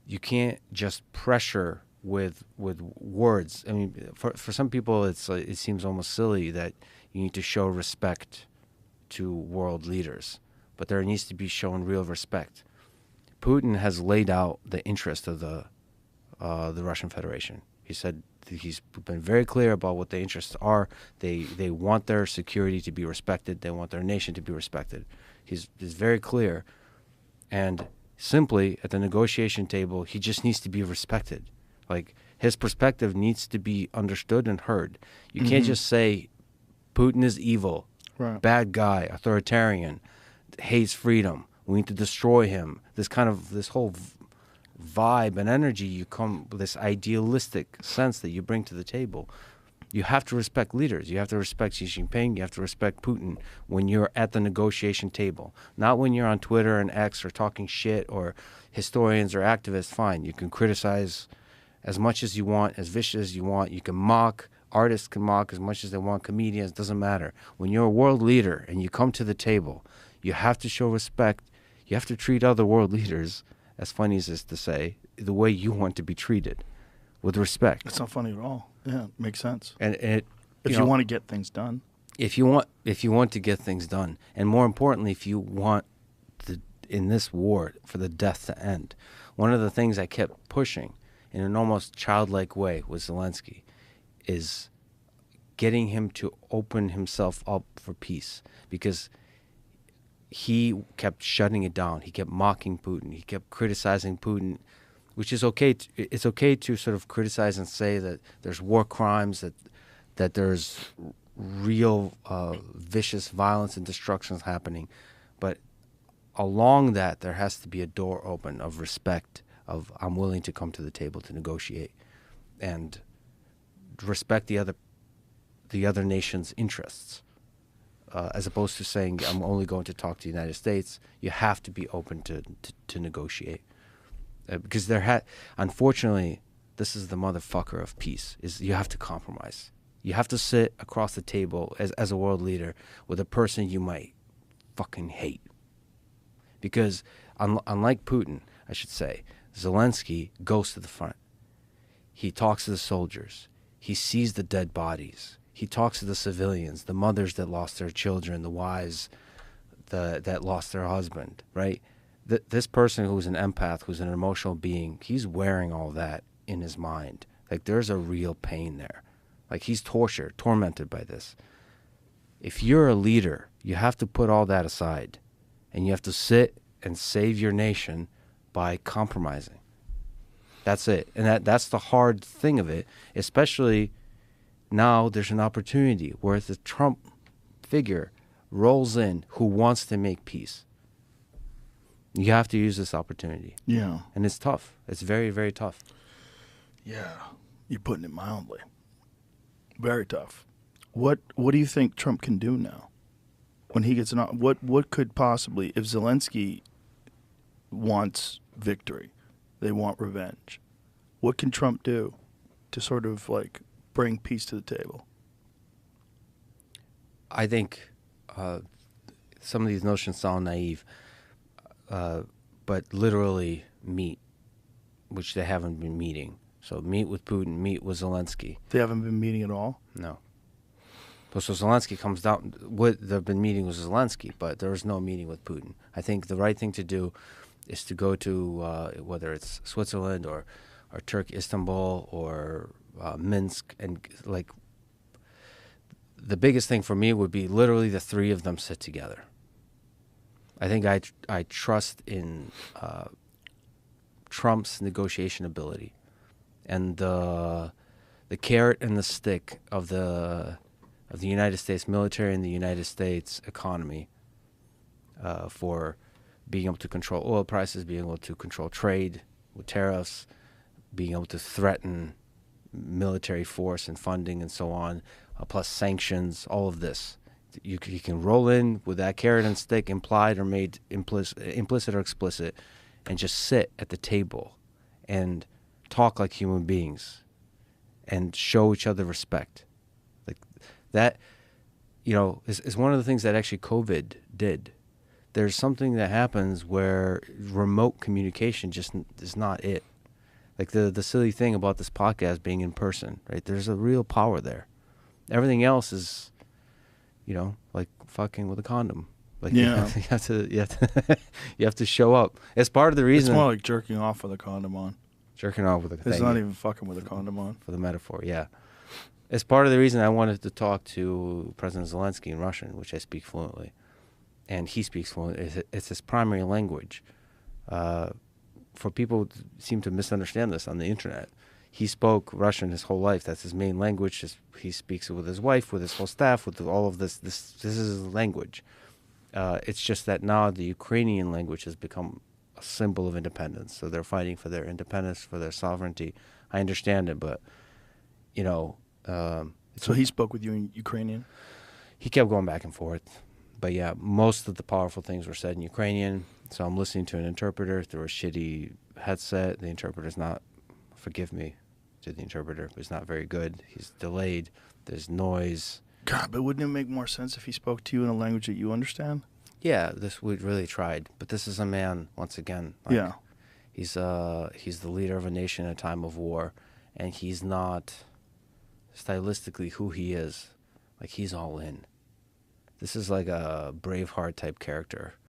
you can't just pressure with words. I mean, for some people, it seems almost silly that you need to show respect to world leaders, but there needs to be shown real respect. Putin has laid out the interest of the Russian Federation. He said he's been very clear about what the interests are. They want their security to be respected. They want their nation to be respected. He's very clear, and simply at the negotiation table, he just needs to be respected. Like, his perspective needs to be understood and heard. You can't just say Putin is evil, bad guy, authoritarian, hates freedom. We need to destroy him. This whole vibe and energy this idealistic sense that you bring to the table. You have to respect leaders. You have to respect Xi Jinping. You have to respect Putin when you're at the negotiation table. Not when you're on Twitter and X or talking shit, or historians or activists. Fine, you can criticize as much as you want, as vicious as you want. You can mock. Artists can mock as much as they want. Comedians, doesn't matter. When you're a world leader and you come to the table, you have to show respect. You have to treat other world leaders, as funny as it is to say, the way you want to be treated, with respect. It's not funny at all. Yeah, it makes sense. And if you want to get things done. If you want to get things done, and more importantly, if you want in this war for the death to end, one of the things I kept pushing in an almost childlike way with Zelensky is getting him to open himself up for peace, because he kept shutting it down. He kept mocking Putin. He kept criticizing Putin, which is okay. It's okay to sort of criticize and say that there's war crimes, that there's real vicious violence and destruction happening. But along that, there has to be a door open of respect, of I'm willing to come to the table to negotiate and respect the other nation's interests. As opposed to saying, I'm only going to talk to the United States. You have to be open to negotiate. Because unfortunately, this is the motherfucker of peace, is you have to compromise. You have to sit across the table as a world leader with a person you might fucking hate. Because unlike Putin, I should say, Zelensky goes to the front. He talks to the soldiers. He sees the dead bodies. He talks to the civilians, the mothers that lost their children, the wives that lost their husband, right? This person who's an empath, who's an emotional being, he's wearing all that in his mind. Like, there's a real pain there. Like, he's tormented by this. If you're a leader, you have to put all that aside, and you have to sit and save your nation by compromising. That's it. And that's the hard thing of it, especially now there's an opportunity where the Trump figure rolls in who wants to make peace. You have to use this opportunity. Yeah. And it's tough. It's very, very tough. Yeah. You're putting it mildly. Very tough. What do you think Trump can do now? When he gets what could possibly, if Zelensky wants victory, they want revenge, what can Trump do to sort of like bring peace to the table? I think some of these notions sound naive, but literally meet, which they haven't been meeting. So meet with Putin, meet with Zelensky. They haven't been meeting at all? No. So Zelensky comes down. They've been meeting with Zelensky, but there is no meeting with Putin. I think the right thing to do is to go to whether it's Switzerland or Turkey, Istanbul, or Minsk, and like the biggest thing for me would be literally the three of them sit together. I think I trust in Trump's negotiation ability, and the carrot and the stick of the United States military and the United States economy for being able to control oil prices, being able to control trade with tariffs, being able to threaten military force and funding and so on, plus sanctions, all of this. You can roll in with that carrot and stick, implied or made implicit or explicit, and just sit at the table and talk like human beings and show each other respect. Like that, is one of the things that actually COVID did. There's something that happens where remote communication just is not it. Like the silly thing about this podcast being in person, right? There's a real power there. Everything else is, like fucking with a condom. Like Yeah. you have to show up. It's part of the It's reason. more like jerking off with a condom on. Jerking off with a. It's thank not you even fucking with a condom on. for the metaphor. Yeah, it's part of the reason I wanted to talk to President Zelensky in Russian, which I speak fluently, and he speaks fluently. It's his primary language. For people who seem to misunderstand this on the internet, he spoke Russian his whole life. That's his main language. He speaks it with his wife, with his whole staff, with all of this. This is his language. It's just that now the Ukrainian language has become a symbol of independence. So they're fighting for their independence, for their sovereignty. I understand it, but So he spoke with you in Ukrainian? he kept going back and forth. But yeah, most of the powerful things were said in Ukrainian. So I'm listening to an interpreter through a shitty headset. The interpreter's not, forgive me to the interpreter, but it's not very good. He's delayed. There's noise. God, but wouldn't it make more sense if he spoke to you in a language that you understand? Yeah, we really tried. But this is a man, once again. Like, Yeah. He's the leader of a nation in a time of war, and he's not stylistically who he is. Like, he's all in. This is like a Braveheart type character.